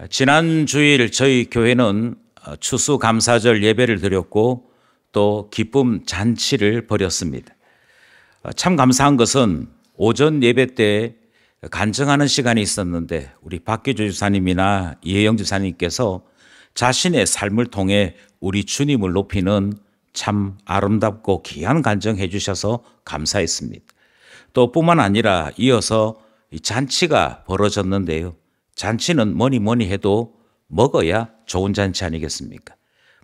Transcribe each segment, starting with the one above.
지난 주일 저희 교회는 추수감사절 예배를 드렸고 또 기쁨 잔치를 벌였습니다. 참 감사한 것은 오전 예배 때 간증하는 시간이 있었는데 우리 박기조 주사님이나 이혜영 주사님께서 자신의 삶을 통해 우리 주님을 높이는 참 아름답고 귀한 간증해 주셔서 감사했습니다. 또 뿐만 아니라 이어서 잔치가 벌어졌는데요. 잔치는 뭐니 해도 먹어야 좋은 잔치 아니겠습니까?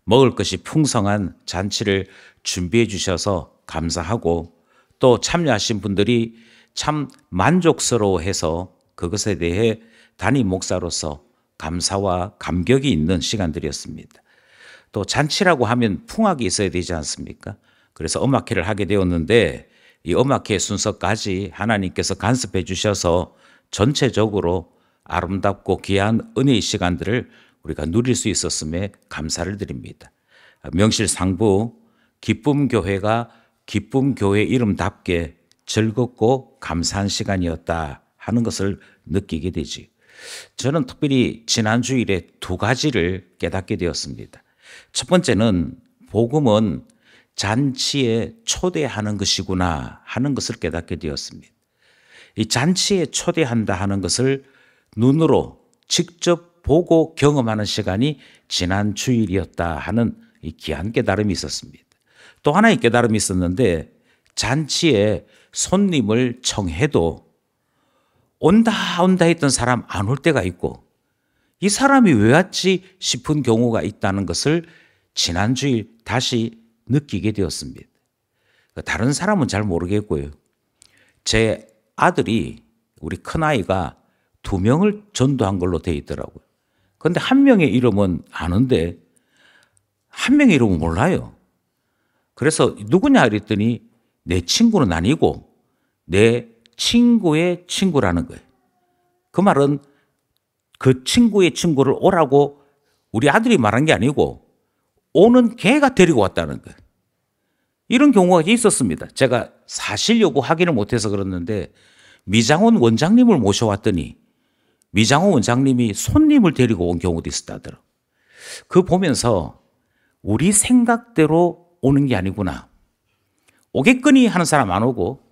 먹을 것이 풍성한 잔치를 준비해 주셔서 감사하고 또 참여하신 분들이 참 만족스러워해서 그것에 대해 담임 목사로서 감사와 감격이 있는 시간들이었습니다. 또 잔치라고 하면 풍악이 있어야 되지 않습니까? 그래서 음악회를 하게 되었는데 이 음악회 순서까지 하나님께서 간섭해 주셔서 전체적으로 아름답고 귀한 은혜의 시간들을 우리가 누릴 수 있었음에 감사를 드립니다. 명실상부 기쁨교회가 기쁨교회 이름답게 즐겁고 감사한 시간이었다 하는 것을 느끼게 되지. 저는 특별히 지난 주일에 두 가지를 깨닫게 되었습니다. 첫 번째는 복음은 잔치에 초대하는 것이구나 하는 것을 깨닫게 되었습니다. 이 잔치에 초대한다 하는 것을 눈으로 직접 보고 경험하는 시간이 지난 주일이었다 하는 이 귀한 깨달음이 있었습니다. 또 하나의 깨달음이 있었는데 잔치에 손님을 청해도 온다 했던 사람 안 올 때가 있고 이 사람이 왜 왔지 싶은 경우가 있다는 것을 지난 주일 다시 느끼게 되었습니다. 다른 사람은 잘 모르겠고요. 제 아들이 우리 큰아이가 2명을 전도한 걸로 되어 있더라고요. 그런데 한 명의 이름은 아는데 한 명의 이름은 몰라요. 그래서 누구냐 그랬더니 내 친구는 아니고 내 친구의 친구라는 거예요. 그 말은 그 친구의 친구를 오라고 우리 아들이 말한 게 아니고 오는 걔가 데리고 왔다는 거예요. 이런 경우가 있었습니다. 제가 사실 여부 확인을 못해서 그랬는데 미장원 원장님을 모셔왔더니 미장원 원장님이 손님을 데리고 온 경우도 있었다더라고요. 그거 보면서 우리 생각대로 오는 게 아니구나. 오겠거니 하는 사람 안 오고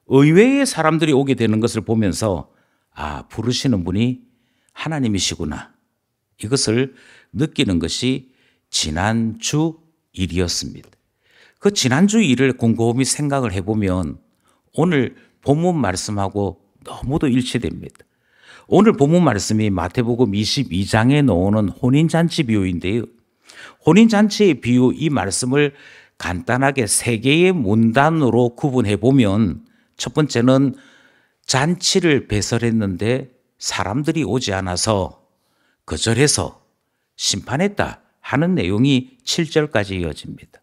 의외의 사람들이 오게 되는 것을 보면서 아, 부르시는 분이 하나님이시구나. 이것을 느끼는 것이 지난주 일이었습니다. 그 지난주 일을 곰곰이 생각을 해보면 오늘 본문 말씀하고 너무도 일치됩니다. 오늘 본문 말씀이 마태복음 22장에 나오는 혼인잔치 비유인데요. 혼인잔치의 비유 이 말씀을 간단하게 3개의 문단으로 구분해 보면 첫 번째는 잔치를 배설했는데 사람들이 오지 않아서 거절해서 심판했다 하는 내용이 7절까지 이어집니다.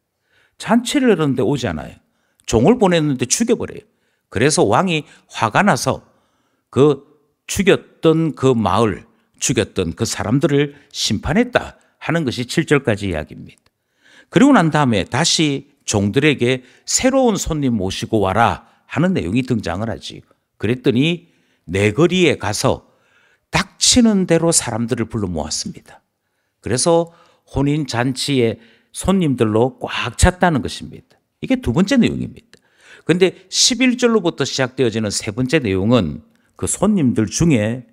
잔치를 했는데 오지 않아요. 종을 보냈는데 죽여버려요. 그래서 왕이 화가 나서 그 죽였던 그 마을, 죽였던 그 사람들을 심판했다 하는 것이 7절까지 이야기입니다. 그리고 난 다음에 다시 종들에게 새로운 손님 모시고 와라 하는 내용이 등장을 하지. 그랬더니 내거리에 가서 닥치는 대로 사람들을 불러 모았습니다. 그래서 혼인잔치에 손님들로 꽉 찼다는 것입니다. 이게 두 번째 내용입니다. 그런데 11절로부터 시작되어지는 세 번째 내용은 그 손님들 중에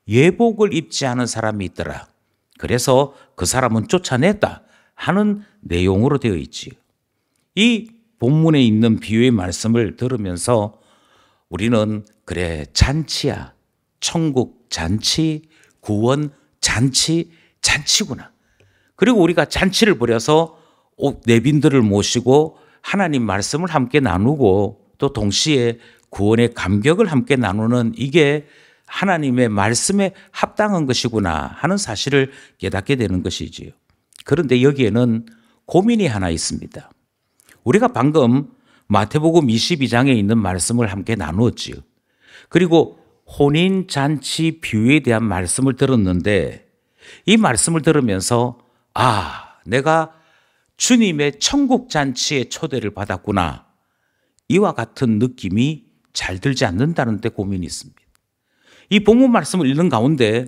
예복을 입지 않은 사람이 있더라. 그래서 그 사람은 쫓아냈다 하는 내용으로 되어 있지요. 이 본문에 있는 비유의 말씀을 들으면서 우리는 그래 잔치야. 천국 잔치, 구원 잔치, 잔치구나. 그리고 우리가 잔치를 벌여서 내빈들을 모시고 하나님 말씀을 함께 나누고 또 동시에 구원의 감격을 함께 나누는 이게 하나님의 말씀에 합당한 것이구나 하는 사실을 깨닫게 되는 것이지요. 그런데 여기에는 고민이 하나 있습니다. 우리가 방금 마태복음 22장에 있는 말씀을 함께 나누었지요. 그리고 혼인잔치 비유에 대한 말씀을 들었는데 이 말씀을 들으면서 아, 내가 주님의 천국잔치에 초대를 받았구나. 이와 같은 느낌이 잘 들지 않는다는 데 고민이 있습니다. 이 본문 말씀을 읽는 가운데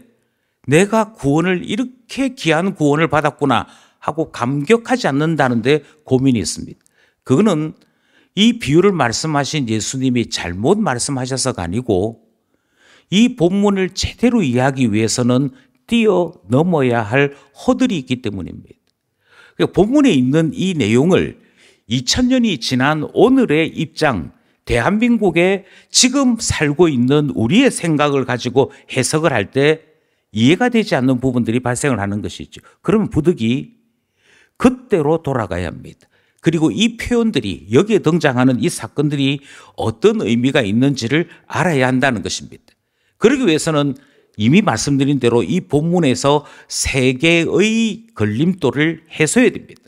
내가 구원을 이렇게 귀한 구원을 받았구나 하고 감격하지 않는다는데 고민이 있습니다. 그거는 이 비유를 말씀하신 예수님이 잘못 말씀하셔서가 아니고 이 본문을 제대로 이해하기 위해서는 뛰어넘어야 할 허들이 있기 때문입니다. 본문에 있는 이 내용을 2000년이 지난 오늘의 입장, 대한민국에 지금 살고 있는 우리의 생각을 가지고 해석을 할 때 이해가 되지 않는 부분들이 발생을 하는 것이죠. 그러면 부득이 그때로 돌아가야 합니다. 그리고 이 표현들이, 여기에 등장하는 이 사건들이 어떤 의미가 있는지를 알아야 한다는 것입니다. 그러기 위해서는 이미 말씀드린 대로 이 본문에서 세 개의 걸림돌을 해소해야 됩니다.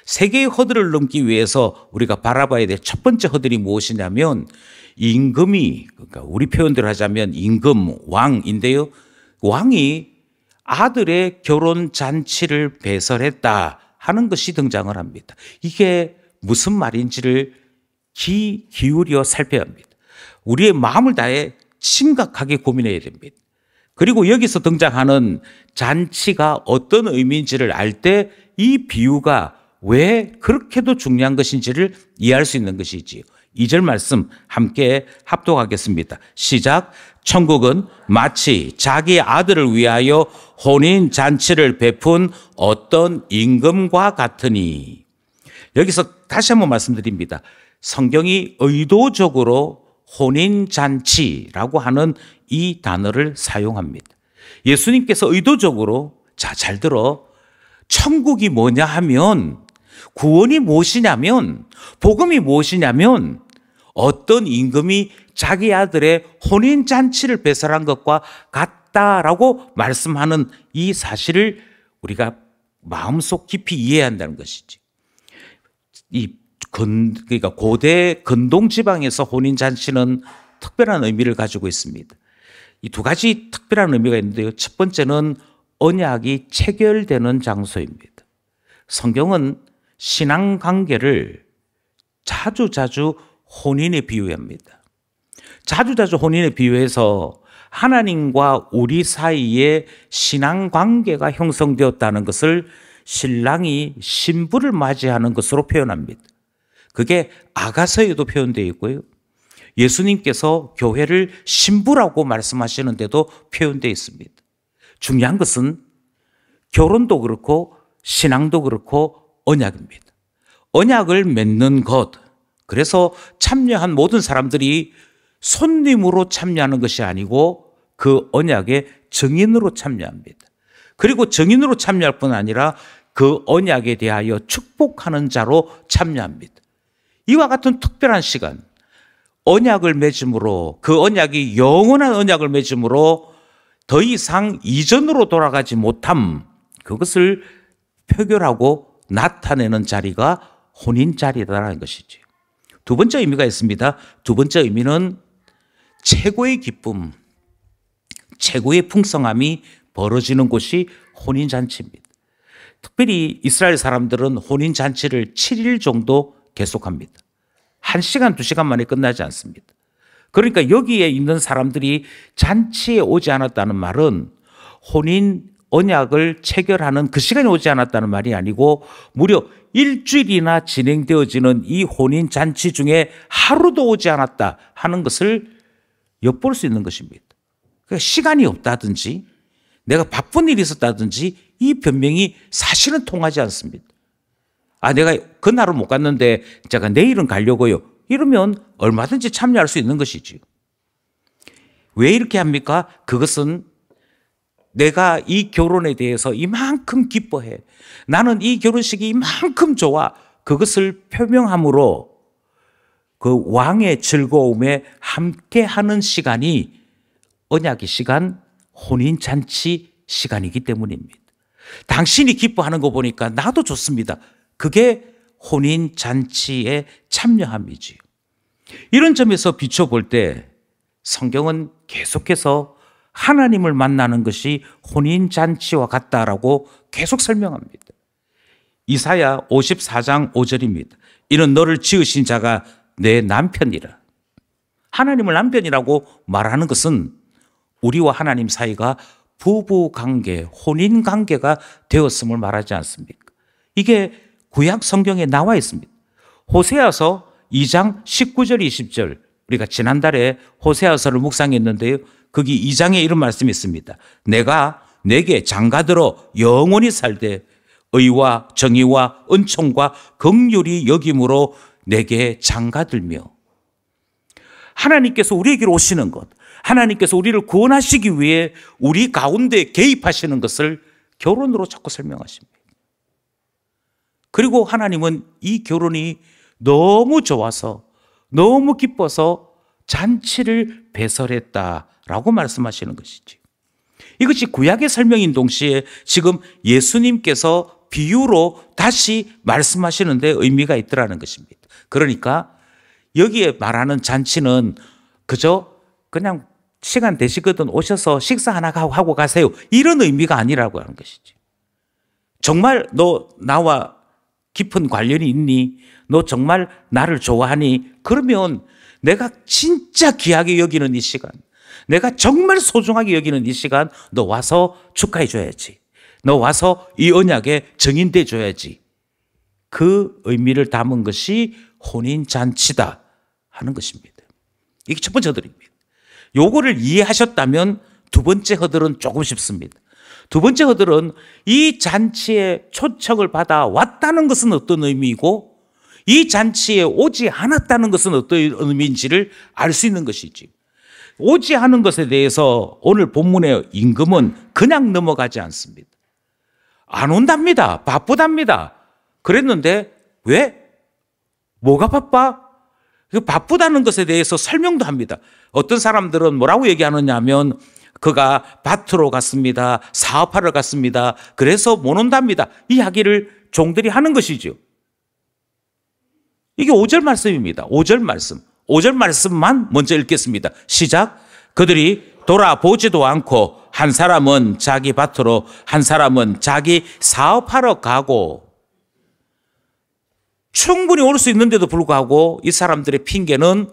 세 개의 허들을 넘기 위해서 우리가 바라봐야 될 첫 번째 허들이 무엇이냐면 임금이, 그러니까 우리 표현대로 하자면 임금, 왕인데요. 왕이 아들의 결혼 잔치를 배설했다 하는 것이 등장을 합니다. 이게 무슨 말인지를 귀 기울여 살펴야 합니다. 우리의 마음을 다해 심각하게 고민해야 됩니다. 그리고 여기서 등장하는 잔치가 어떤 의미인지를 알 때 이 비유가 왜 그렇게도 중요한 것인지를 이해할 수 있는 것이지요. 2절 말씀 함께 합독하겠습니다. 시작. 천국은 마치 자기 아들을 위하여 혼인 잔치를 베푼 어떤 임금과 같으니. 여기서 다시 한번 말씀드립니다. 성경이 의도적으로 혼인 잔치라고 하는 이 단어를 사용합니다. 예수님께서 의도적으로, 자, 잘 들어, 천국이 뭐냐 하면, 구원이 무엇이냐면, 복음이 무엇이냐면 어떤 임금이 자기 아들의 혼인잔치를 배설한 것과 같다라고 말씀하는 이 사실을 우리가 마음속 깊이 이해해야 한다는 것이지. 그러니까 고대 근동 지방에서 혼인잔치는 특별한 의미를 가지고 있습니다. 이 두 가지 특별한 의미가 있는데요. 첫 번째는 언약이 체결되는 장소입니다. 성경은 신앙 관계를 자주자주 혼인에 비유합니다. 자주자주 혼인에 비유해서 하나님과 우리 사이에 신앙 관계가 형성되었다는 것을 신랑이 신부를 맞이하는 것으로 표현합니다. 그게 아가서에도 표현되어 있고요. 예수님께서 교회를 신부라고 말씀하시는데도 표현되어 있습니다. 중요한 것은 결혼도 그렇고 신앙도 그렇고 언약입니다. 언약을 맺는 것. 그래서 참여한 모든 사람들이 손님으로 참여하는 것이 아니고 그 언약의 증인으로 참여합니다. 그리고 증인으로 참여할 뿐 아니라 그 언약에 대하여 축복하는 자로 참여합니다. 이와 같은 특별한 시간, 언약을 맺음으로, 그 언약이 영원한 언약을 맺음으로 더 이상 이전으로 돌아가지 못함, 그것을 표결하고 나타내는 자리가 혼인 자리다라는 것이죠. 두 번째 의미가 있습니다. 두 번째 의미는 최고의 기쁨, 최고의 풍성함이 벌어지는 곳이 혼인잔치입니다. 특별히 이스라엘 사람들은 혼인잔치를 7일 정도 계속합니다. 1시간, 2시간 만에 끝나지 않습니다. 그러니까 여기에 있는 사람들이 잔치에 오지 않았다는 말은 혼인 언약을 체결하는 그 시간이 오지 않았다는 말이 아니고 무려 일주일이나 진행되어지는 이 혼인 잔치 중에 하루도 오지 않았다 하는 것을 엿볼 수 있는 것입니다. 그러니까 시간이 없다든지 내가 바쁜 일이 있었다든지 이 변명이 사실은 통하지 않습니다. 아, 내가 그날은 못 갔는데 제가 내일은 가려고요. 이러면 얼마든지 참여할 수 있는 것이지요. 왜 이렇게 합니까? 그것은 내가 이 결혼에 대해서 이만큼 기뻐해. 나는 이 결혼식이 이만큼 좋아. 그것을 표명함으로 그 왕의 즐거움에 함께하는 시간이 언약의 시간, 혼인잔치 시간이기 때문입니다. 당신이 기뻐하는 거 보니까 나도 좋습니다. 그게 혼인잔치에 참여함이지요. 이런 점에서 비춰볼 때 성경은 계속해서 하나님을 만나는 것이 혼인잔치와 같다라고 계속 설명합니다. 이사야 54장 5절입니다. 이는 너를 지으신 자가 내 남편이라. 하나님을 남편이라고 말하는 것은 우리와 하나님 사이가 부부 관계, 혼인 관계가 되었음을 말하지 않습니까? 이게 구약 성경에 나와 있습니다. 호세아서 2장 19절 20절, 우리가 지난달에 호세아서를 묵상했는데요. 거기 2장에 이런 말씀이 있습니다. 내가 내게 장가들어 영원히 살되 의와 정의와 은총과 긍휼이 여김으로 내게 장가들며. 하나님께서 우리에게로 오시는 것, 하나님께서 우리를 구원하시기 위해 우리 가운데 개입하시는 것을 결혼으로 자꾸 설명하십니다. 그리고 하나님은 이 결혼이 너무 좋아서, 너무 기뻐서 잔치를 배설했다라고 말씀하시는 것이지. 이것이 구약의 설명인 동시에 지금 예수님께서 비유로 다시 말씀하시는데 의미가 있더라는 것입니다. 그러니까 여기에 말하는 잔치는 그냥 시간 되시거든 오셔서 식사 하나 하고 가세요, 이런 의미가 아니라고 하는 것이지. 정말 너 나와 깊은 관련이 있니? 너 정말 나를 좋아하니? 그러면 내가 진짜 귀하게 여기는 이 시간, 내가 정말 소중하게 여기는 이 시간 너 와서 축하해 줘야지. 너 와서 이 언약에 증인돼 줘야지. 그 의미를 담은 것이 혼인잔치다 하는 것입니다. 이게 첫 번째 허들입니다. 요거를 이해하셨다면 두 번째 허들은 조금 쉽습니다. 두 번째 허들은 이 잔치에 초청을 받아 왔다는 것은 어떤 의미이고 이 잔치에 오지 않았다는 것은 어떤 의미인지를 알 수 있는 것이지. 오지 않은 것에 대해서 오늘 본문의 임금은 그냥 넘어가지 않습니다. 안 온답니다. 바쁘답니다. 그랬는데 왜? 뭐가 바빠? 바쁘다는 것에 대해서 설명도 합니다. 어떤 사람들은 뭐라고 얘기하느냐 하면 그가 밭으로 갔습니다. 사업하러 갔습니다. 그래서 못 온답니다. 이 이야기를 종들이 하는 것이죠. 이게 5절 말씀입니다. 5절 말씀. 5절 말씀만 먼저 읽겠습니다. 시작. 그들이 돌아보지도 않고 한 사람은 자기 밭으로 한 사람은 자기 사업하러 가고. 충분히 올 수 있는데도 불구하고 이 사람들의 핑계는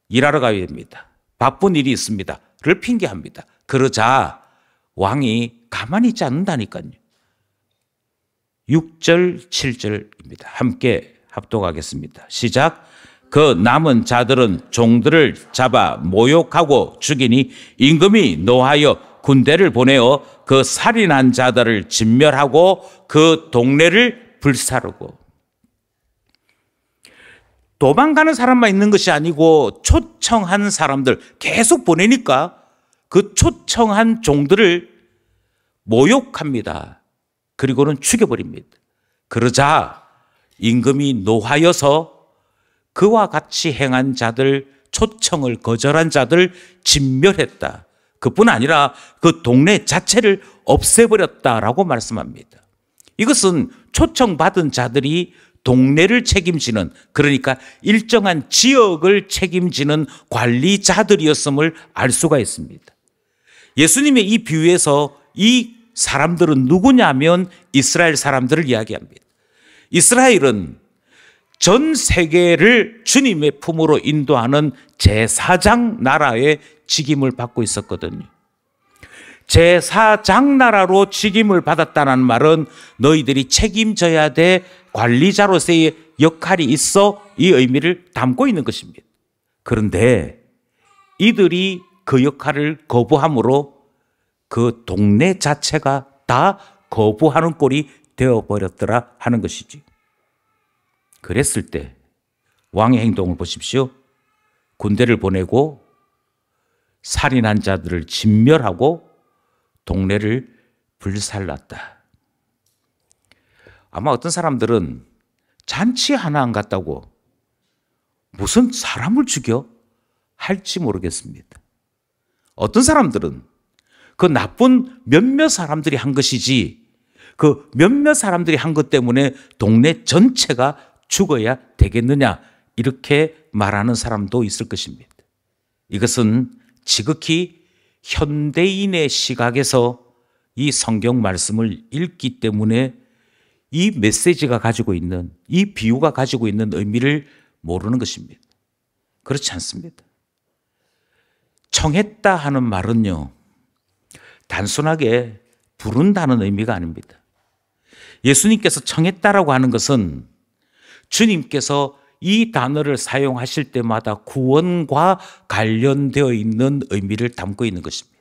일하러 가야 됩니다. 바쁜 일이 있습니다. 를 핑계합니다. 그러자 왕이 가만히 있지 않는다니까요. 6절, 7절입니다. 함께 합독하겠습니다. 시작. 그 남은 자들은 종들을 잡아 모욕하고 죽이니 임금이 노하여 군대를 보내어 그 살인한 자들을 진멸하고 그 동네를 불사르고. 도망가는 사람만 있는 것이 아니고 초청한 사람들 계속 보내니까 그 초청한 종들을 모욕합니다. 그리고는 죽여버립니다. 그러자 임금이 노하여서 그와 같이 행한 자들, 초청을 거절한 자들 진멸했다. 그뿐 아니라 그 동네 자체를 없애버렸다라고 말씀합니다. 이것은 초청받은 자들이 동네를 책임지는, 그러니까 일정한 지역을 책임지는 관리자들이었음을 알 수가 있습니다. 예수님의 이 비유에서 이 사람들은 누구냐면 이스라엘 사람들을 이야기합니다. 이스라엘은 전 세계를 주님의 품으로 인도하는 제사장 나라의 직임을 받고 있었거든요. 제사장 나라로 직임을 받았다는 말은 너희들이 책임져야 돼 관리자로서의 역할이 있어, 이 의미를 담고 있는 것입니다. 그런데 이들이 그 역할을 거부함으로 그 동네 자체가 다 거부하는 꼴이 되어버렸더라 하는 것이지. 그랬을 때 왕의 행동을 보십시오. 군대를 보내고 살인한 자들을 진멸하고 동네를 불살랐다. 아마 어떤 사람들은 잔치 하나 안 갔다고 무슨 사람을 죽여? 할지 모르겠습니다. 어떤 사람들은 그 나쁜 몇몇 사람들이 한 것이지 그 몇몇 사람들이 한 것 때문에 동네 전체가 죽어야 되겠느냐, 이렇게 말하는 사람도 있을 것입니다. 이것은 지극히 현대인의 시각에서 이 성경 말씀을 읽기 때문에 이 메시지가 가지고 있는, 이 비유가 가지고 있는 의미를 모르는 것입니다. 그렇지 않습니다. 청했다 하는 말은요, 단순하게 부른다는 의미가 아닙니다. 예수님께서 청했다라고 하는 것은 주님께서 이 단어를 사용하실 때마다 구원과 관련되어 있는 의미를 담고 있는 것입니다.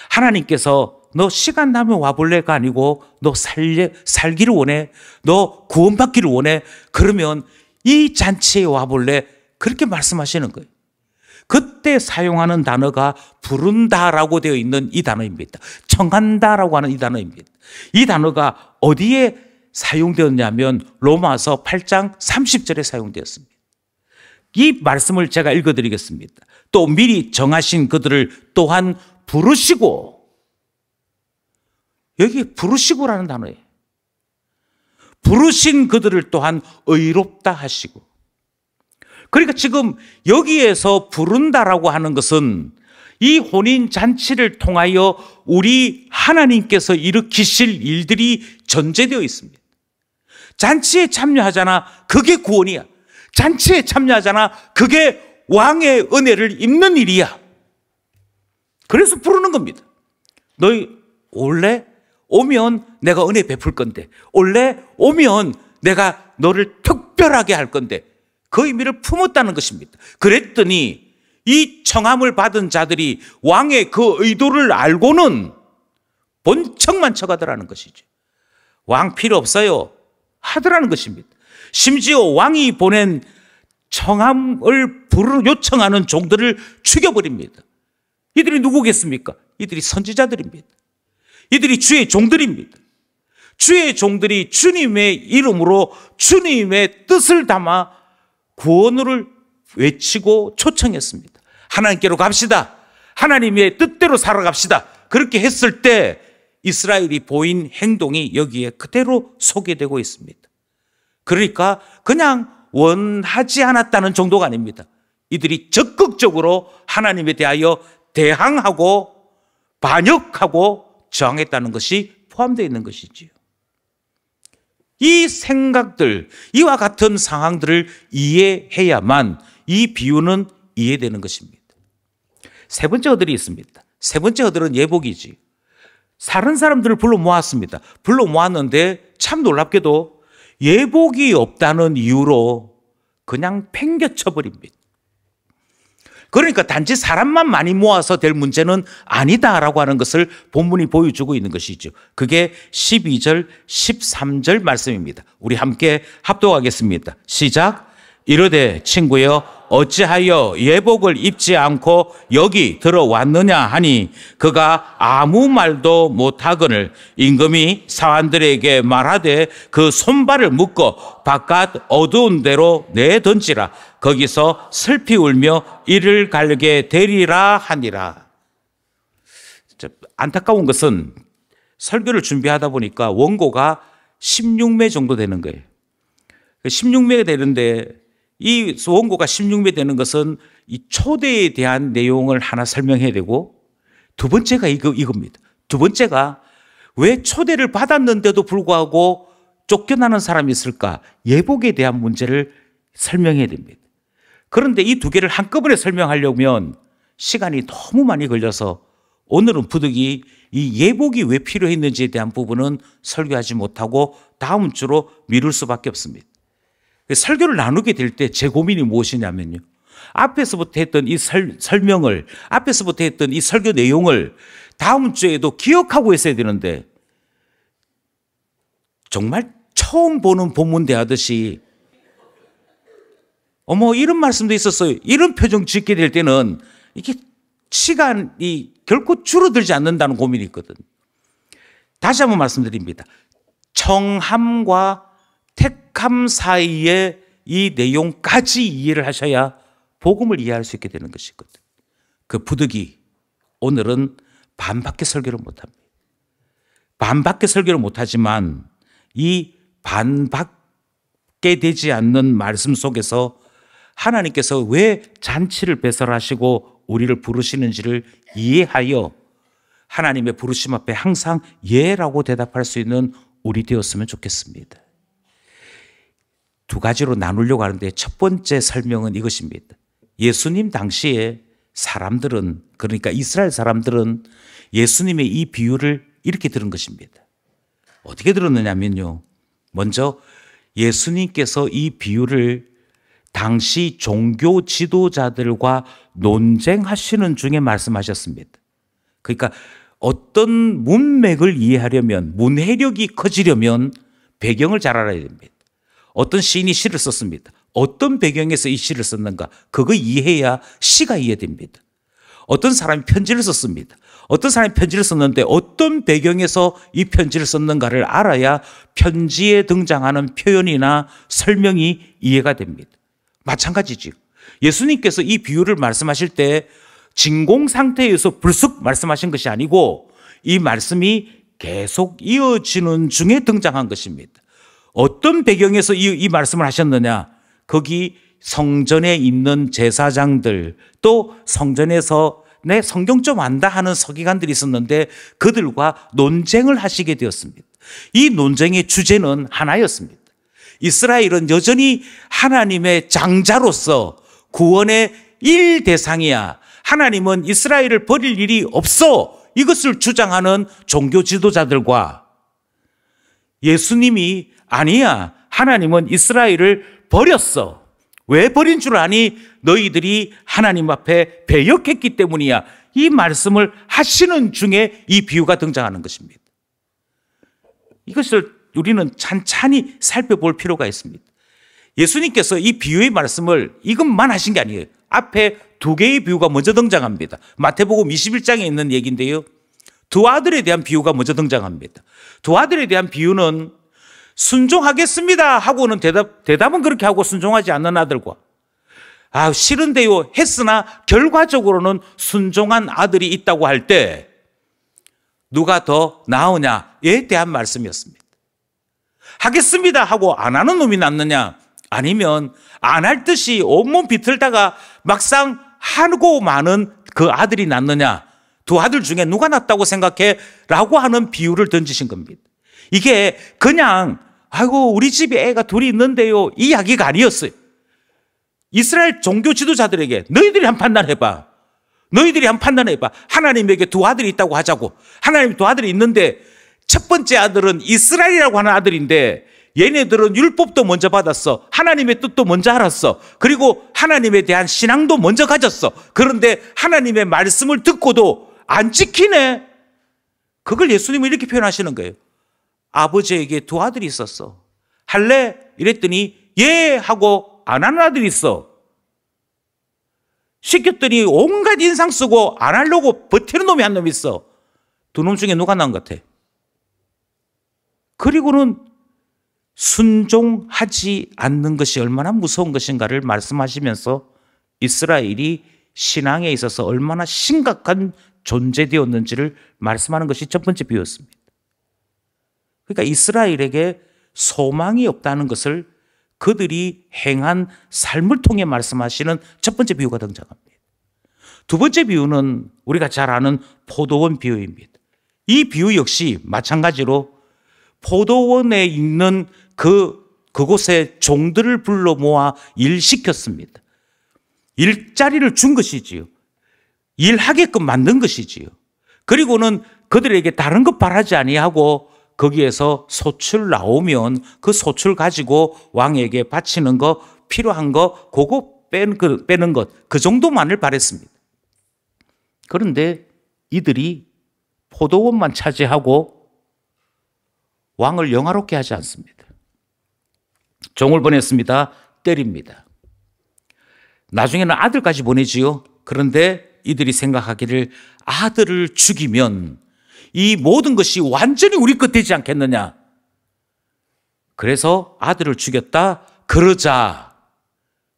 하나님께서 너 시간 나면 와볼래가 아니고 너 살기를 원해, 너 구원받기를 원해, 그러면 이 잔치에 와볼래, 그렇게 말씀하시는 거예요. 그때 사용하는 단어가 부른다라고 되어 있는 이 단어입니다. 청한다라고 하는 이 단어입니다. 이 단어가 어디에 사용되었냐면 로마서 8장 30절에 사용되었습니다. 이 말씀을 제가 읽어드리겠습니다. 또 미리 정하신 그들을 또한 부르시고, 여기 부르시고라는 단어예요. 부르신 그들을 또한 의롭다 하시고. 그러니까 지금 여기에서 부른다라고 하는 것은 이 혼인 잔치를 통하여 우리 하나님께서 일으키실 일들이 전제되어 있습니다. 잔치에 참여하잖아, 그게 구원이야. 잔치에 참여하잖아, 그게 왕의 은혜를 입는 일이야. 그래서 부르는 겁니다. 너희 올래? 오면 내가 은혜 베풀 건데, 올래? 오면 내가 너를 특별하게 할 건데, 그 의미를 품었다는 것입니다. 그랬더니 이 청함을 받은 자들이 왕의 그 의도를 알고는 본척만 쳐가더라는 것이죠. 왕 필요 없어요 하더라는 것입니다. 심지어 왕이 보낸 청함을 요청하는 종들을 죽여버립니다. 이들이 누구겠습니까? 이들이 선지자들입니다. 이들이 주의 종들입니다. 주의 종들이 주님의 이름으로 주님의 뜻을 담아 구원을 외치고 초청했습니다. 하나님께로 갑시다. 하나님의 뜻대로 살아갑시다. 그렇게 했을 때 이스라엘이 보인 행동이 여기에 그대로 소개되고 있습니다. 그러니까 그냥 원하지 않았다는 정도가 아닙니다. 이들이 적극적으로 하나님에 대하여 대항하고 반역하고 저항했다는 것이 포함되어 있는 것이지요. 이 생각들, 이와 같은 상황들을 이해해야만 이 비유는 이해되는 것입니다. 세 번째 어들이 있습니다. 세 번째 어들은 예복이지. 다른 사람들을 불러 모았습니다. 불러 모았는데 참 놀랍게도 예복이 없다는 이유로 그냥 팽개쳐 버립니다. 그러니까 단지 사람만 많이 모아서 될 문제는 아니다라고 하는 것을 본문이 보여주고 있는 것이죠. 그게 12절, 13절 말씀입니다. 우리 함께 합독하겠습니다. 시작. 이르되 친구여 어찌하여 예복을 입지 않고 여기 들어왔느냐 하니 그가 아무 말도 못하거늘 임금이 사환들에게 말하되 그 손발을 묶어 바깥 어두운 데로 내던지라. 거기서 슬피 울며 이를 갈게 되리라 하니라. 안타까운 것은 설교를 준비하다 보니까 원고가 16매 정도 되는 거예요. 16매가 되는데 이 원고가 16매 되는 것은 이 초대에 대한 내용을 하나 설명해야 되고, 두 번째가 이겁니다. 두 번째가 왜 초대를 받았는데도 불구하고 쫓겨나는 사람이 있을까? 예복에 대한 문제를 설명해야 됩니다. 그런데 이 두 개를 한꺼번에 설명하려면 시간이 너무 많이 걸려서 오늘은 부득이 이 예복이 왜 필요했는지에 대한 부분은 설교하지 못하고 다음 주로 미룰 수밖에 없습니다. 설교를 나누게 될 때 제 고민이 무엇이냐면요, 앞에서부터 했던 이 설명을, 앞에서부터 했던 이 설교 내용을 다음 주에도 기억하고 있어야 되는데 정말 처음 보는 본문 대하듯이 어머 이런 말씀도 있었어요, 이런 표정 짓게 될 때는 이게 시간이 결코 줄어들지 않는다는 고민이 있거든요. 다시 한번 말씀드립니다. 청함과 택함 사이에 이 내용까지 이해를 하셔야 복음을 이해할 수 있게 되는 것이거든요. 그 부득이 오늘은 반밖에 설교를 못합니다. 반밖에 설교를 못하지만 이 반밖에 되지 않는 말씀 속에서 하나님께서 왜 잔치를 배설하시고 우리를 부르시는지를 이해하여 하나님의 부르심 앞에 항상 예라고 대답할 수 있는 우리 되었으면 좋겠습니다. 두 가지로 나누려고 하는데 첫 번째 설명은 이것입니다. 예수님 당시에 사람들은, 그러니까 이스라엘 사람들은 예수님의 이 비유를 이렇게 들은 것입니다. 어떻게 들었느냐면요, 먼저 예수님께서 이 비유를 당시 종교 지도자들과 논쟁하시는 중에 말씀하셨습니다. 그러니까 어떤 문맥을 이해하려면, 문해력이 커지려면 배경을 잘 알아야 됩니다. 어떤 시인이 시를 썼습니다. 어떤 배경에서 이 시를 썼는가, 그거 이해해야 시가 이해됩니다. 어떤 사람이 편지를 썼습니다. 어떤 사람이 편지를 썼는데 어떤 배경에서 이 편지를 썼는가를 알아야 편지에 등장하는 표현이나 설명이 이해가 됩니다. 마찬가지죠. 예수님께서 이 비유를 말씀하실 때 진공 상태에서 불쑥 말씀하신 것이 아니고 이 말씀이 계속 이어지는 중에 등장한 것입니다. 어떤 배경에서 이 말씀을 하셨느냐? 거기 성전에 있는 제사장들, 또 성전에서 내 성경 좀 안다 하는 서기관들이 있었는데 그들과 논쟁을 하시게 되었습니다. 이 논쟁의 주제는 하나였습니다. 이스라엘은 여전히 하나님의 장자로서 구원의 일대상이야, 하나님은 이스라엘을 버릴 일이 없어, 이것을 주장하는 종교 지도자들과 예수님이 아니야, 하나님은 이스라엘을 버렸어. 왜 버린 줄 아니? 너희들이 하나님 앞에 배역했기 때문이야. 이 말씀을 하시는 중에 이 비유가 등장하는 것입니다. 이것을 우리는 찬찬히 살펴볼 필요가 있습니다. 예수님께서 이 비유의 말씀을 이것만 하신 게 아니에요. 앞에 두 개의 비유가 먼저 등장합니다. 마태복음 21장에 있는 얘기인데요, 두 아들에 대한 비유가 먼저 등장합니다. 두 아들에 대한 비유는 순종하겠습니다 하고는 대답은 그렇게 하고 순종하지 않는 아들과, 싫은데요 했으나 결과적으로는 순종한 아들이 있다고 할 때 누가 더 나으냐에 대한 말씀이었습니다. 하겠습니다 하고 안 하는 놈이 낫느냐, 아니면 안 할 듯이 온몸 비틀다가 막상 하고 마는 그 아들이 낫느냐, 두 아들 중에 누가 낫다고 생각해? 라고 하는 비유를 던지신 겁니다. 이게 그냥 우리 집에 애가 둘이 있는데요 이 이야기가 아니었어요. 이스라엘 종교 지도자들에게 너희들이 한번 판단해봐. 너희들이 한번 판단해봐. 하나님에게 두 아들이 있다고 하자고. 하나님 두 아들이 있는데 첫 번째 아들은 이스라엘이라고 하는 아들인데 얘네들은 율법도 먼저 받았어. 하나님의 뜻도 먼저 알았어. 그리고 하나님에 대한 신앙도 먼저 가졌어. 그런데 하나님의 말씀을 듣고도 안 지키네. 그걸 예수님은 이렇게 표현하시는 거예요. 아버지에게 두 아들이 있었어. 할래? 이랬더니 예 하고 안 하는 아들이 있어. 시켰더니 온갖 인상 쓰고 안 하려고 버티는 놈이 한 놈 있어. 두 놈 중에 누가 나은 것 같아? 그리고는 순종하지 않는 것이 얼마나 무서운 것인가를 말씀하시면서 이스라엘이 신앙에 있어서 얼마나 심각한 존재되었는지를 말씀하는 것이 첫 번째 비유였습니다. 그러니까 이스라엘에게 소망이 없다는 것을 그들이 행한 삶을 통해 말씀하시는 첫 번째 비유가 등장합니다. 두 번째 비유는 우리가 잘 아는 포도원 비유입니다. 이 비유 역시 마찬가지로 포도원에 있는 그곳에 종들을 불러 모아 일시켰습니다. 일자리를 준 것이지요. 일하게끔 만든 것이지요. 그리고는 그들에게 다른 것 바라지 아니하고 거기에서 소출 나오면 그 소출 가지고 왕에게 바치는 거, 필요한 거, 그거 빼는 것, 그 정도만을 바랬습니다. 그런데 이들이 포도원만 차지하고 왕을 영화롭게 하지 않습니다. 종을 보냈습니다. 때립니다. 나중에는 아들까지 보내지요. 그런데 이들이 생각하기를 아들을 죽이면 이 모든 것이 완전히 우리 것 되지 않겠느냐. 그래서 아들을 죽였다. 그러자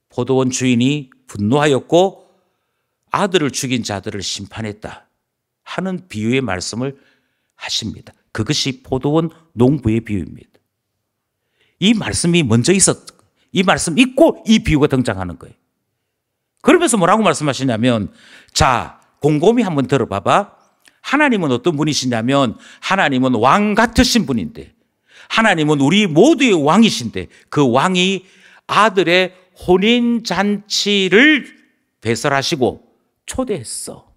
포도원 주인이 분노하였고 아들을 죽인 자들을 심판했다 하는 비유의 말씀을 하십니다. 그것이 포도원 농부의 비유입니다. 이 말씀이 먼저 이 말씀 있고 이 비유가 등장하는 거예요. 그러면서 뭐라고 말씀하시냐면, 자, 곰곰이 한번 들어봐봐. 하나님은 어떤 분이시냐면 하나님은 왕 같으신 분인데, 하나님은 우리 모두의 왕이신데 그 왕이 아들의 혼인잔치를 배설하시고 초대했어.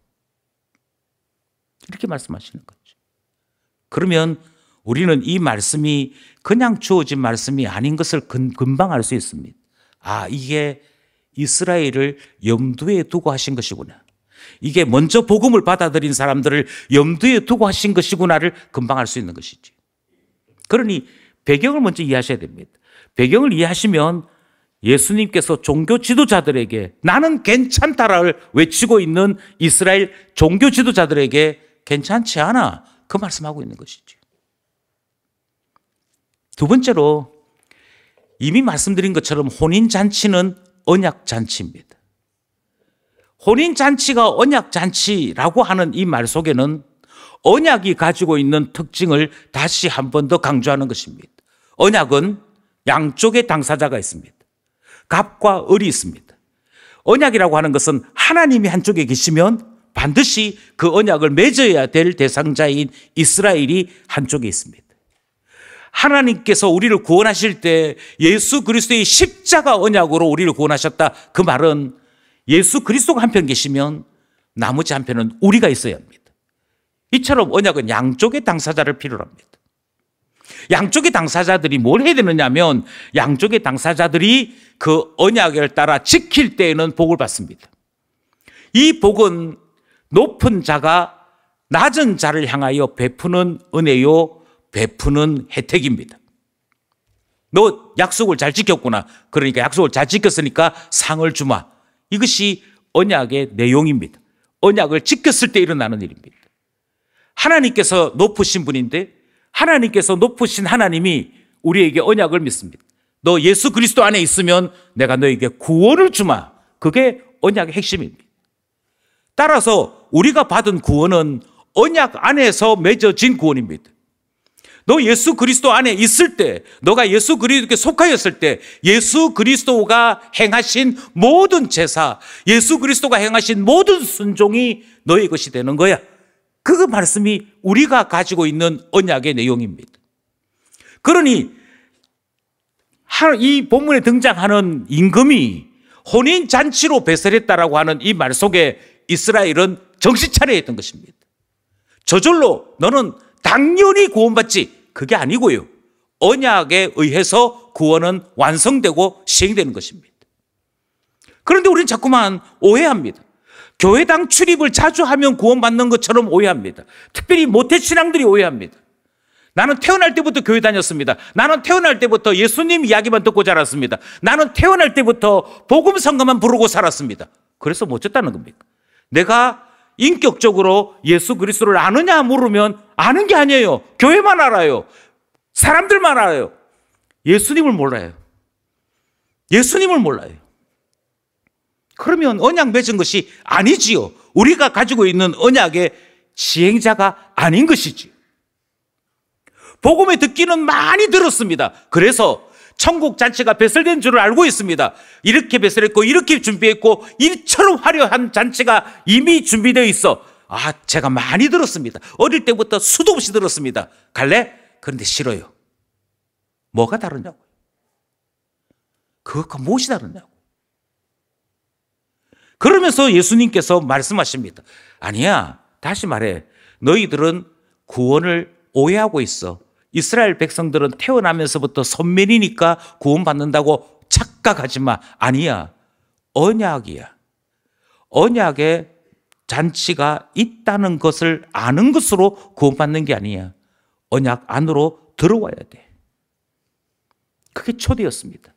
이렇게 말씀하시는 거죠. 그러면 우리는 이 말씀이 그냥 주어진 말씀이 아닌 것을 금방 알 수 있습니다. 아, 이게 이스라엘을 염두에 두고 하신 것이구나. 이게 먼저 복음을 받아들인 사람들을 염두에 두고 하신 것이구나를 금방 알 수 있는 것이지. 그러니 배경을 먼저 이해하셔야 됩니다. 배경을 이해하시면 예수님께서 종교 지도자들에게 나는 괜찮다를 외치고 있는 이스라엘 종교 지도자들에게 괜찮지 않아, 그 말씀하고 있는 것이죠. 두 번째로 이미 말씀드린 것처럼 혼인잔치는 언약잔치입니다. 혼인잔치가 언약잔치라고 하는 이 말 속에는 언약이 가지고 있는 특징을 다시 한 번 더 강조하는 것입니다. 언약은 양쪽의 당사자가 있습니다. 갑과 을이 있습니다. 언약이라고 하는 것은 하나님이 한쪽에 계시면 반드시 그 언약을 맺어야 될 대상자인 이스라엘이 한쪽에 있습니다. 하나님께서 우리를 구원하실 때 예수 그리스도의 십자가 언약으로 우리를 구원하셨다. 그 말은 예수 그리스도가 한편 계시면 나머지 한편은 우리가 있어야 합니다. 이처럼 언약은 양쪽의 당사자를 필요로 합니다. 양쪽의 당사자들이 뭘 해야 되느냐면 양쪽의 당사자들이 그 언약을 따라 지킬 때에는 복을 받습니다. 이 복은 높은 자가 낮은 자를 향하여 베푸는 은혜요, 베푸는 혜택입니다. 너 약속을 잘 지켰구나. 그러니까 약속을 잘 지켰으니까 상을 주마. 이것이 언약의 내용입니다. 언약을 지켰을 때 일어나는 일입니다. 하나님께서 높으신 분인데 하나님께서 높으신 하나님이 우리에게 언약을 믿습니다. 너 예수 그리스도 안에 있으면 내가 너에게 구원을 주마. 그게 언약의 핵심입니다. 따라서 우리가 받은 구원은 언약 안에서 맺어진 구원입니다. 너 예수 그리스도 안에 있을 때, 너가 예수 그리스도께 속하였을 때 예수 그리스도가 행하신 모든 제사, 예수 그리스도가 행하신 모든 순종이 너의 것이 되는 거야. 그 말씀이 우리가 가지고 있는 언약의 내용입니다. 그러니 이 본문에 등장하는 임금이 혼인잔치로 배설했다라고 하는 이 말 속에 이스라엘은 정신 차려야 했던 것입니다. 저절로 너는 당연히 구원받지. 그게 아니고요. 언약에 의해서 구원은 완성되고 시행되는 것입니다. 그런데 우리는 자꾸만 오해합니다. 교회당 출입을 자주 하면 구원받는 것처럼 오해합니다. 특별히 모태신앙들이 오해합니다. 나는 태어날 때부터 교회 다녔습니다. 나는 태어날 때부터 예수님 이야기만 듣고 자랐습니다. 나는 태어날 때부터 복음성가만 부르고 살았습니다. 그래서 못 졌다는 겁니까? 내가 인격적으로 예수 그리스도를 아느냐 물으면 아는 게 아니에요. 교회만 알아요. 사람들만 알아요. 예수님을 몰라요. 예수님을 몰라요. 그러면 언약 맺은 것이 아니지요. 우리가 가지고 있는 언약의 시행자가 아닌 것이지요. 복음의 듣기는 많이 들었습니다. 그래서 천국 잔치가 배설된 줄을 알고 있습니다. 이렇게 배설했고 이렇게 준비했고 이처럼 화려한 잔치가 이미 준비되어 있어. 아, 제가 많이 들었습니다. 어릴 때부터 수도 없이 들었습니다. 갈래? 그런데 싫어요. 뭐가 다르냐고요. 그것과 무엇이 다르냐고. 그러면서 예수님께서 말씀하십니다. 아니야. 다시 말해. 너희들은 구원을 오해하고 있어. 이스라엘 백성들은 태어나면서부터 선민이니까 구원받는다고 착각하지 마. 아니야. 언약이야. 언약에 잔치가 있다는 것을 아는 것으로 구원받는 게 아니야. 언약 안으로 들어와야 돼. 그게 초대였습니다.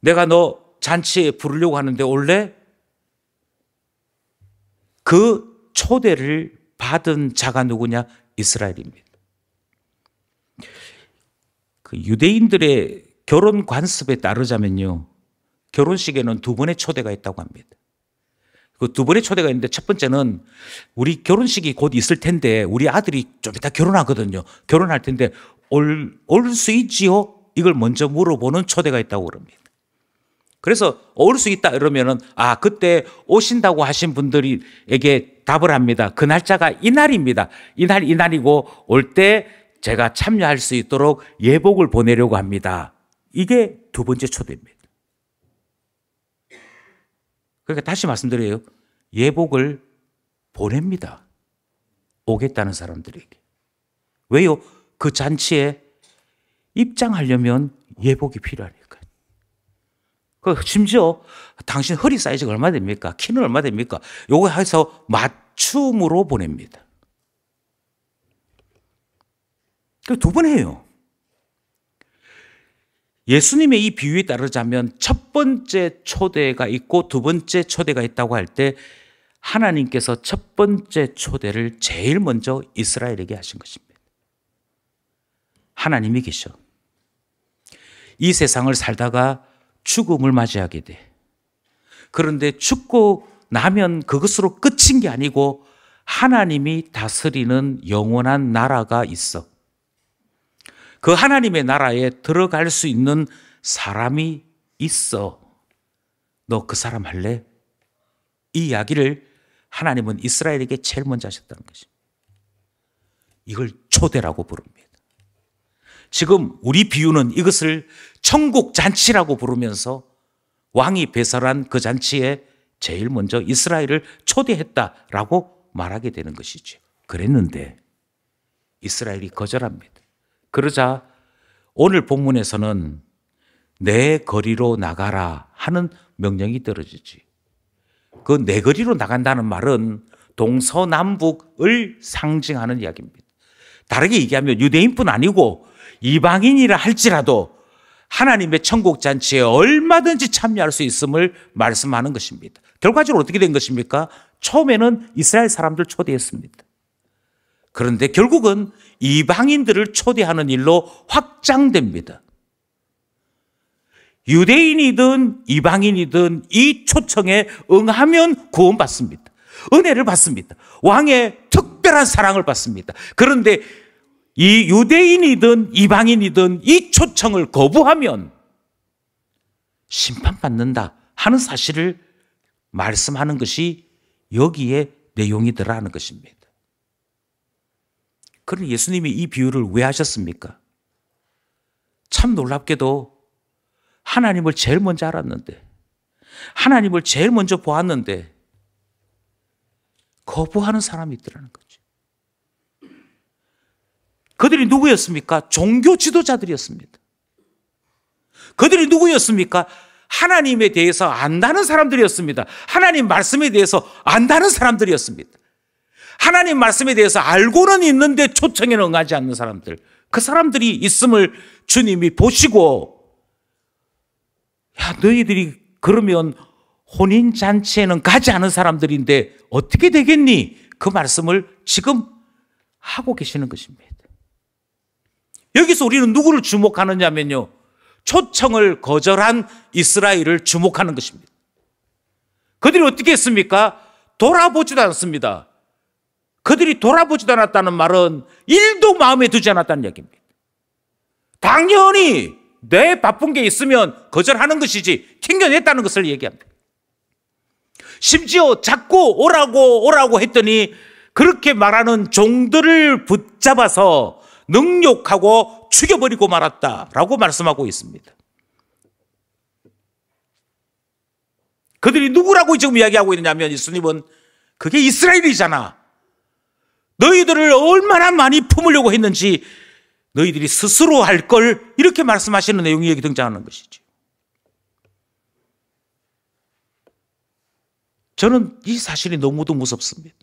내가 너 잔치에 부르려고 하는데 올래? 그 초대를 받은 자가 누구냐? 이스라엘입니다. 그 유대인들의 결혼 관습에 따르자면요, 결혼식에는 두 번의 초대가 있다고 합니다. 그 두 번의 초대가 있는데 첫 번째는 우리 결혼식이 곧 있을 텐데 우리 아들이 좀 이따 결혼하거든요. 결혼할 텐데 올 수 있지요? 이걸 먼저 물어보는 초대가 있다고 그럽니다. 그래서 올 수 있다 이러면은 아, 그때 오신다고 하신 분들에게 답을 합니다. 그 날짜가 이날입니다. 이날이고 올 때 제가 참여할 수 있도록 예복을 보내려고 합니다. 이게 두 번째 초대입니다. 그러니까 다시 말씀드려요. 예복을 보냅니다. 오겠다는 사람들에게. 왜요? 그 잔치에 입장하려면 예복이 필요하니까. 심지어 당신 허리 사이즈가 얼마 됩니까? 키는 얼마 됩니까? 요거 해서 맞춤으로 보냅니다. 두 번 해요. 예수님의 이 비유에 따르자면 첫 번째 초대가 있고 두 번째 초대가 있다고 할 때 하나님께서 첫 번째 초대를 제일 먼저 이스라엘에게 하신 것입니다. 하나님이 계셔. 이 세상을 살다가 죽음을 맞이하게 돼. 그런데 죽고 나면 그것으로 끝인 게 아니고 하나님이 다스리는 영원한 나라가 있어. 그 하나님의 나라에 들어갈 수 있는 사람이 있어. 너 그 사람 할래? 이 이야기를 하나님은 이스라엘에게 제일 먼저 하셨다는 것입니다. 이걸 초대라고 부릅니다. 지금 우리 비유는 이것을 천국 잔치라고 부르면서 왕이 배설한 그 잔치에 제일 먼저 이스라엘을 초대했다라고 말하게 되는 것이죠. 그랬는데 이스라엘이 거절합니다. 그러자 오늘 본문에서는 내 거리로 나가라 하는 명령이 떨어지지. 그 내 거리로 나간다는 말은 동서남북을 상징하는 이야기입니다. 다르게 얘기하면 유대인뿐 아니고 이방인이라 할지라도 하나님의 천국 잔치에 얼마든지 참여할 수 있음을 말씀하는 것입니다. 결과적으로 어떻게 된 것입니까? 처음에는 이스라엘 사람들 초대했습니다. 그런데 결국은 이방인들을 초대하는 일로 확장됩니다. 유대인이든 이방인이든 이 초청에 응하면 구원받습니다. 은혜를 받습니다. 왕의 특별한 사랑을 받습니다. 그런데 이 유대인이든 이방인이든 이 초청을 거부하면 심판받는다 하는 사실을 말씀하는 것이 여기에 내용이더라는 것입니다. 그럼 예수님이 이 비유를 왜 하셨습니까? 참 놀랍게도 하나님을 제일 먼저 알았는데, 하나님을 제일 먼저 보았는데 거부하는 사람이 있더라는 거죠. 그들이 누구였습니까? 종교 지도자들이었습니다. 그들이 누구였습니까? 하나님에 대해서 안다는 사람들이었습니다. 하나님 말씀에 대해서 안다는 사람들이었습니다. 하나님 말씀에 대해서 알고는 있는데 초청에는 응하지 않는 사람들, 그 사람들이 있음을 주님이 보시고, 야, 너희들이 그러면 혼인잔치에는 가지 않은 사람들인데 어떻게 되겠니? 그 말씀을 지금 하고 계시는 것입니다. 여기서 우리는 누구를 주목하느냐면요, 초청을 거절한 이스라엘을 주목하는 것입니다. 그들이 어떻게 했습니까? 돌아보지도 않습니다. 그들이 돌아보지도 않았다는 말은 일도 마음에 두지 않았다는 얘기입니다. 당연히 내 바쁜 게 있으면 거절하는 것이지 튕겨냈다는 것을 얘기합니다. 심지어 자꾸 오라고 했더니 그렇게 말하는 종들을 붙잡아서 능욕하고 죽여버리고 말았다라고 말씀하고 있습니다. 그들이 누구라고 지금 이야기하고 있느냐면 예수님은 그게 이스라엘이잖아. 너희들을 얼마나 많이 품으려고 했는지 너희들이 스스로 할 걸, 이렇게 말씀하시는 내용이 여기 등장하는 것이죠. 저는 이 사실이 너무도 무섭습니다.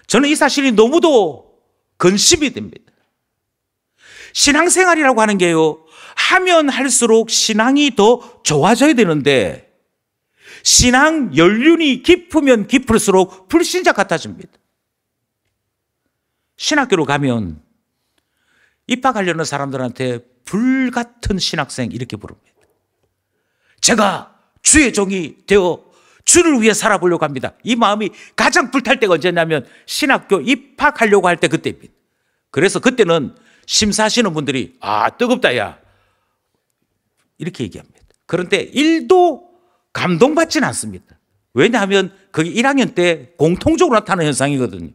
저는 이 사실이 너무도 근심이 됩니다. 신앙생활이라고 하는 게요, 하면 할수록 신앙이 더 좋아져야 되는데 신앙 연륜이 깊으면 깊을수록 불신자 같아집니다. 신학교로 가면 입학하려는 사람들한테 불같은 신학생 이렇게 부릅니다. 제가 주의 종이 되어 주를 위해 살아보려고 합니다. 이 마음이 가장 불탈 때가 언제냐면 신학교 입학하려고 할 때 그때입니다. 그래서 그때는 심사하시는 분들이 뜨겁다 야 이렇게 얘기합니다. 그런데 1도 감동받지는 않습니다. 왜냐하면 그게 1학년 때 공통적으로 나타나는 현상이거든요.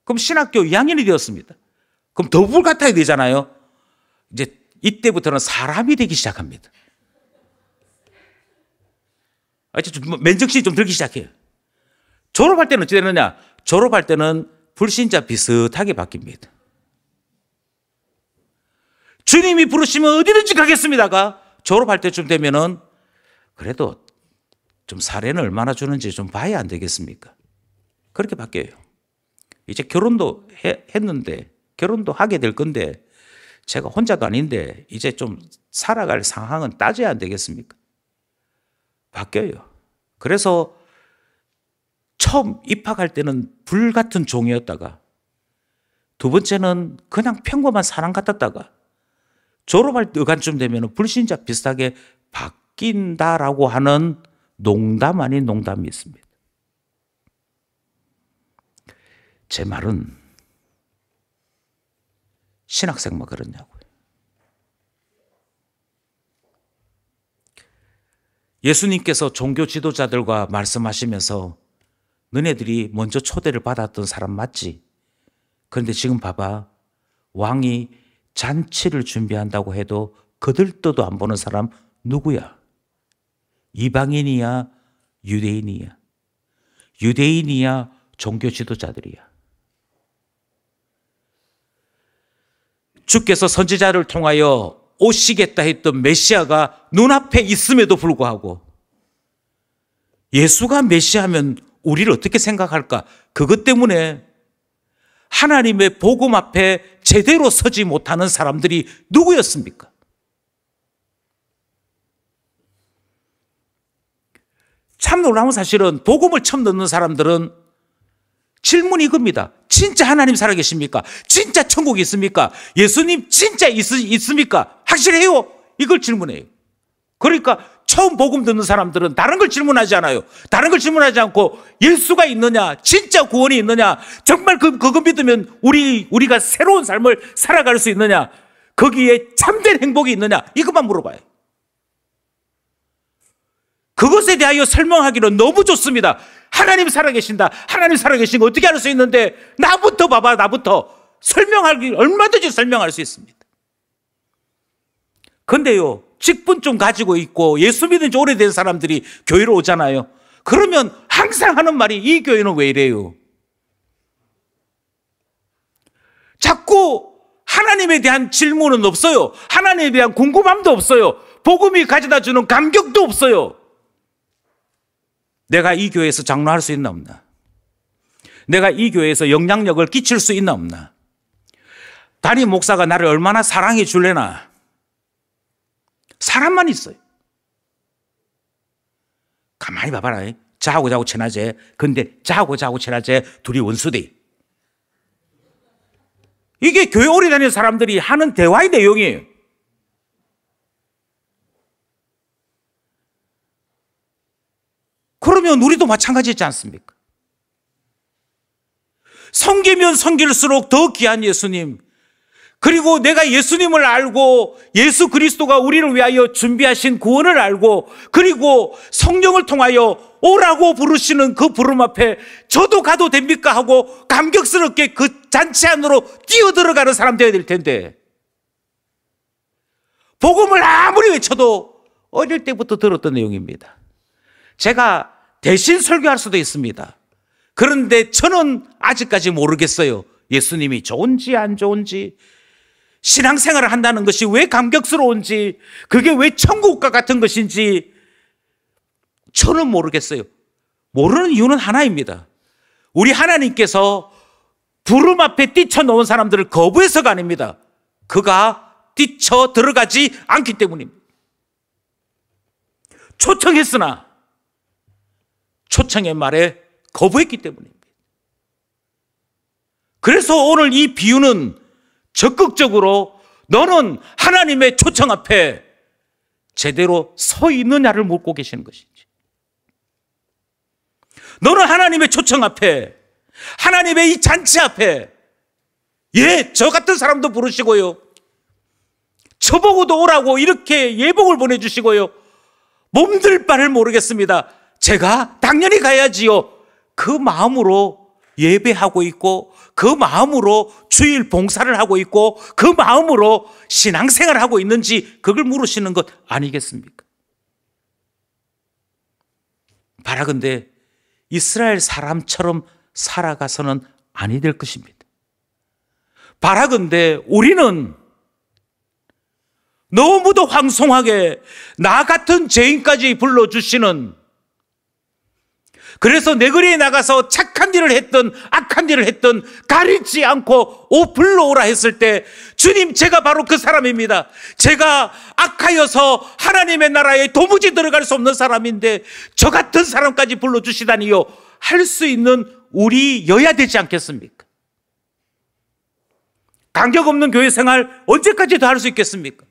그럼 신학교 2학년이 되었습니다. 그럼 더 불같아야 되잖아요. 이제 이때부터는 사람이 되기 시작합니다. 맨정신이 좀 들기 시작해요. 졸업할 때는 어찌 되느냐? 졸업할 때는 불신자 비슷하게 바뀝니다. 주님이 부르시면 어디든지 가겠습니다가 졸업할 때쯤 되면은 그래도 좀 사례는 얼마나 주는지 좀 봐야 안 되겠습니까? 그렇게 바뀌어요. 이제 결혼도 했는데, 결혼도 하게 될 건데, 제가 혼자도 아닌데, 이제 좀 살아갈 상황은 따져야 안 되겠습니까? 바뀌어요. 그래서 처음 입학할 때는 불같은 종이었다가, 두 번째는 그냥 평범한 사람 같았다가, 졸업할 때간쯤 되면 불신자 비슷하게 바뀐다라고 하는 농담 아닌 농담이 있습니다. 제 말은 신학생만 그렇냐고요. 예수님께서 종교 지도자들과 말씀하시면서 너네들이 먼저 초대를 받았던 사람 맞지? 그런데 지금 봐봐. 왕이 잔치를 준비한다고 해도 거들떠도 안 보는 사람 누구야? 이방인이야? 유대인이야? 유대인이야? 종교 지도자들이야? 주께서 선지자를 통하여 오시겠다 했던 메시아가 눈앞에 있음에도 불구하고 예수가 메시아면 우리를 어떻게 생각할까? 그것 때문에 하나님의 복음 앞에 제대로 서지 못하는 사람들이 누구였습니까? 참 놀라운 사실은 복음을 처음 듣는 사람들은 질문이 이겁니다. 진짜 하나님 살아계십니까? 진짜 천국이 있습니까? 예수님 진짜 있습니까? 확실해요? 이걸 질문해요. 그러니까 처음 복음 듣는 사람들은 다른 걸 질문하지 않아요. 다른 걸 질문하지 않고 예수가 있느냐? 진짜 구원이 있느냐? 정말 그거 믿으면 우리가 새로운 삶을 살아갈 수 있느냐? 거기에 참된 행복이 있느냐? 이것만 물어봐요. 그것에 대하여 설명하기는 너무 좋습니다. 하나님 살아계신다. 하나님 살아계신 거 어떻게 알 수 있는데 나부터 봐봐. 나부터 설명하기 얼마든지 설명할 수 있습니다. 근데요, 직분좀 가지고 있고 예수 믿은 지 오래된 사람들이 교회로 오잖아요. 그러면 항상 하는 말이 이 교회는 왜 이래요? 자꾸 하나님에 대한 질문은 없어요. 하나님에 대한 궁금함도 없어요. 복음이 가져다 주는 감격도 없어요. 내가 이 교회에서 장로할 수 있나 없나? 내가 이 교회에서 영향력을 끼칠 수 있나 없나? 담임 목사가 나를 얼마나 사랑해 줄래나? 사람만 있어요. 가만히 봐봐라. 저하고 친하지. 근데 저하고 친하지. 둘이 원수대. 이게 교회 오래 다니는 사람들이 하는 대화의 내용이에요. 그러면 우리도 마찬가지지 않습니까? 섬기면 섬길수록 더 귀한 예수님, 그리고 내가 예수님을 알고 예수 그리스도가 우리를 위하여 준비하신 구원을 알고 그리고 성령을 통하여 오라고 부르시는 그 부름 앞에 저도 가도 됩니까 하고 감격스럽게 그 잔치 안으로 뛰어들어가는 사람 되어야 될 텐데, 복음을 아무리 외쳐도 어릴 때부터 들었던 내용입니다. 제가 대신 설교할 수도 있습니다. 그런데 저는 아직까지 모르겠어요. 예수님이 좋은지 안 좋은지, 신앙생활을 한다는 것이 왜 감격스러운지, 그게 왜 천국과 같은 것인지 저는 모르겠어요. 모르는 이유는 하나입니다. 우리 하나님께서 부름 앞에 뛰쳐놓은 사람들을 거부해서가 아닙니다. 그가 뛰쳐 들어가지 않기 때문입니다. 초청했으나 초청의 말에 거부했기 때문입니다. 그래서 오늘 이 비유는 적극적으로 너는 하나님의 초청 앞에 제대로 서 있느냐를 묻고 계시는 것이지. 너는 하나님의 초청 앞에, 하나님의 이 잔치 앞에, 저 같은 사람도 부르시고요, 저보고도 오라고 이렇게 예복을 보내주시고요, 몸둘 바를 모르겠습니다. 제가 당연히 가야지요. 그 마음으로 예배하고 있고, 그 마음으로 주일 봉사를 하고 있고, 그 마음으로 신앙생활을 하고 있는지 그걸 물으시는 것 아니겠습니까? 바라건대 이스라엘 사람처럼 살아가서는 아니 될 것입니다. 바라건대 우리는 너무도 황송하게 나 같은 죄인까지 불러주시는, 그래서 내 거리에 나가서 착한 일을 했던 악한 일을 했던 가리지 않고 불러오라 했을 때, 주님 제가 바로 그 사람입니다. 제가 악하여서 하나님의 나라에 도무지 들어갈 수 없는 사람인데 저 같은 사람까지 불러주시다니요 할 수 있는 우리여야 되지 않겠습니까? 간격 없는 교회 생활 언제까지 더 할 수 있겠습니까?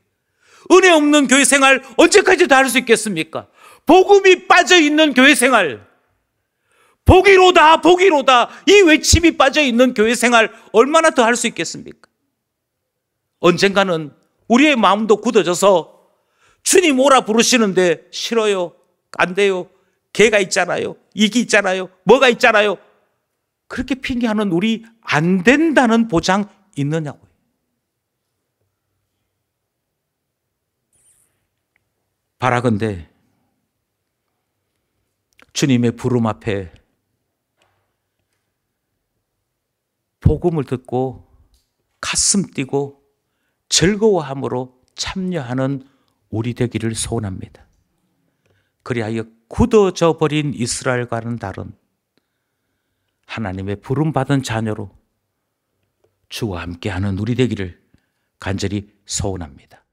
은혜 없는 교회 생활 언제까지 더 할 수 있겠습니까? 복음이 빠져있는 교회 생활, 복이로다 복이로다 이 외침이 빠져있는 교회 생활 얼마나 더 할 수 있겠습니까? 언젠가는 우리의 마음도 굳어져서 주님 오라 부르시는데 싫어요, 안 돼요, 개가 있잖아요, 이기 있잖아요, 뭐가 있잖아요, 그렇게 핑계하는 우리 안 된다는 보장 있느냐고요. 바라건대 주님의 부름 앞에 복음을 듣고 가슴 뛰고 즐거워함으로 참여하는 우리 되기를 소원합니다. 그리하여 굳어져 버린 이스라엘과는 다른 하나님의 부름받은 자녀로 주와 함께하는 우리 되기를 간절히 소원합니다.